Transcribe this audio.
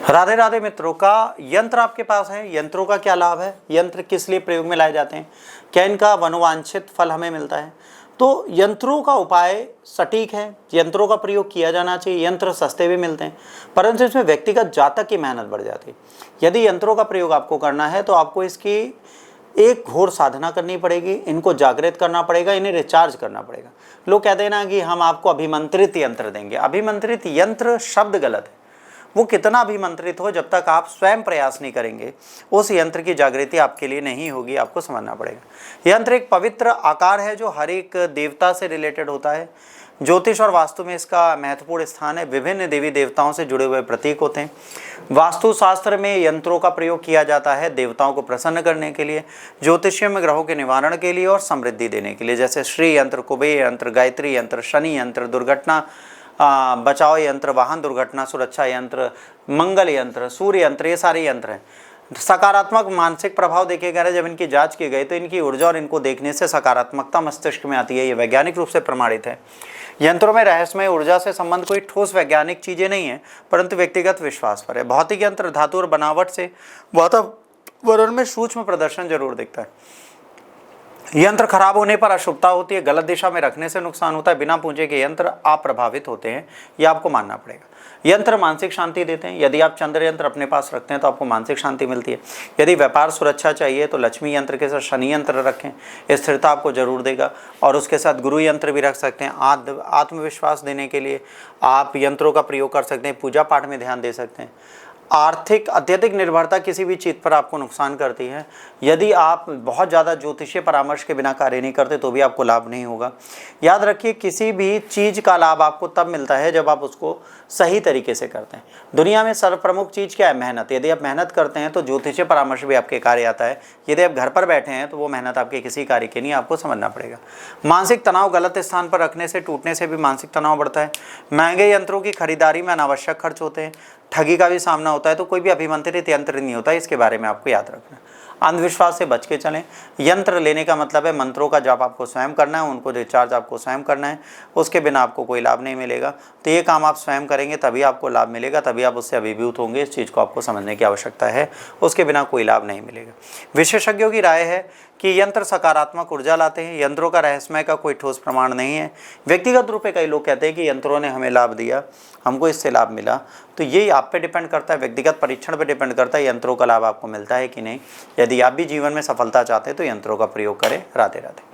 राधे राधे मित्रों का यंत्र आपके पास है। यंत्रों का क्या लाभ है, यंत्र किस लिए प्रयोग में लाए जाते हैं, क्या इनका मनोवांछित फल हमें मिलता है। तो यंत्रों का उपाय सटीक है, यंत्रों का प्रयोग किया जाना चाहिए। यंत्र सस्ते भी मिलते हैं, परंतु इसमें व्यक्तिगत जातक की मेहनत बढ़ जाती है। यदि यंत्रों का प्रयोग आपको करना है तो आपको इसकी एक घोर साधना करनी पड़ेगी, इनको जागृत करना पड़ेगा, इन्हें रिचार्ज करना पड़ेगा। लोग कहते हैं ना कि हम आपको अभिमंत्रित यंत्र देंगे। अभिमंत्रित यंत्र शब्द गलत है। वो कितना अभिमंत्रित हो, जब तक आप स्वयं प्रयास नहीं करेंगे उस यंत्र की जागृति आपके लिए नहीं होगी। आपको समझना पड़ेगा। यंत्र एक पवित्र आकार है जो हर एक देवता से रिलेटेड होता है। ज्योतिष और वास्तु में इसका महत्वपूर्ण स्थान है। विभिन्न देवी देवताओं से जुड़े हुए प्रतीक होते हैं। वास्तु शास्त्र में यंत्रों का प्रयोग किया जाता है देवताओं को प्रसन्न करने के लिए, ज्योतिष्य में ग्रहों के निवारण के लिए और समृद्धि देने के लिए, जैसे श्री यंत्र, कुबेर यंत्र, गायत्री यंत्र, शनि यंत्र, दुर्घटना बचाओ यंत्र, वाहन दुर्घटना सुरक्षा यंत्र, मंगल यंत्र, सूर्य यंत्र, ये सारे यंत्र हैं। सकारात्मक मानसिक प्रभाव देखे गए। जब इनकी जांच की गई तो इनकी ऊर्जा और इनको देखने से सकारात्मकता मस्तिष्क में आती है। ये वैज्ञानिक रूप से प्रमाणित है। यंत्रों में रहस्यमय ऊर्जा से संबंध कोई ठोस वैज्ञानिक चीजें नहीं है, परंतु व्यक्तिगत विश्वास पर है। भौतिक यंत्र धातु और बनावट से वातावरण में सूक्ष्म प्रदर्शन जरूर दिखता है। यंत्र खराब होने पर अशुभता होती है, गलत दिशा में रखने से नुकसान होता है। बिना पूंजे के यंत्र अप्रभावित होते हैं, यह आपको मानना पड़ेगा। यंत्र मानसिक शांति देते हैं। यदि आप चंद्र यंत्र अपने पास रखते हैं तो आपको मानसिक शांति मिलती है। यदि व्यापार सुरक्षा चाहिए तो लक्ष्मी यंत्र के साथ शनि यंत्र रखें, स्थिरता आपको जरूर देगा। और उसके साथ गुरु यंत्र भी रख सकते हैं। आत्मविश्वास देने के लिए आप यंत्रों का प्रयोग कर सकते हैं। पूजा पाठ में ध्यान दे सकते हैं। आर्थिक अत्यधिक निर्भरता किसी भी चीज़ पर आपको नुकसान करती है। यदि आप बहुत ज़्यादा ज्योतिषीय परामर्श के बिना कार्य नहीं करते तो भी आपको लाभ नहीं होगा। याद रखिए, किसी भी चीज़ का लाभ आपको तब मिलता है जब आप उसको सही तरीके से करते हैं। दुनिया में सर्वप्रमुख चीज़ क्या है? मेहनत। यदि आप मेहनत करते हैं तो ज्योतिषीय परामर्श भी आपके कार्य आता है। यदि आप घर पर बैठे हैं तो वो मेहनत आपके किसी कार्य की नहीं, आपको समझना पड़ेगा। मानसिक तनाव गलत स्थान पर रखने से, टूटने से भी मानसिक तनाव बढ़ता है। महंगे यंत्रों की खरीदारी में अनावश्यक खर्च होते हैं। ठगी का भी सामना होता है। तो कोई भी अभिमंत्रित यंत्र नहीं होता, इसके बारे में आपको याद रखना। अंधविश्वास से बच के चलें। यंत्र लेने का मतलब है मंत्रों का जाप आपको स्वयं करना है, उनको रिचार्ज आपको स्वयं करना है। उसके बिना आपको कोई लाभ नहीं मिलेगा। तो ये काम आप स्वयं करेंगे तभी आपको लाभ मिलेगा, तभी आप उससे अभिभूत होंगे। इस चीज़ को आपको समझने की आवश्यकता है, उसके बिना कोई लाभ नहीं मिलेगा। विशेषज्ञों की राय है कि यंत्र सकारात्मक ऊर्जा लाते हैं। यंत्रों का रहस्यमय का कोई ठोस प्रमाण नहीं है। व्यक्तिगत रूप से कई लोग कहते हैं कि यंत्रों ने हमें लाभ दिया, हमको इससे लाभ मिला। तो ये आप पे डिपेंड करता है, व्यक्तिगत परीक्षण पे डिपेंड करता है यंत्रों का लाभ आपको मिलता है कि नहीं। यदि आप भी जीवन में सफलता चाहते हैं तो यंत्रों का प्रयोग करें। राधे राधे।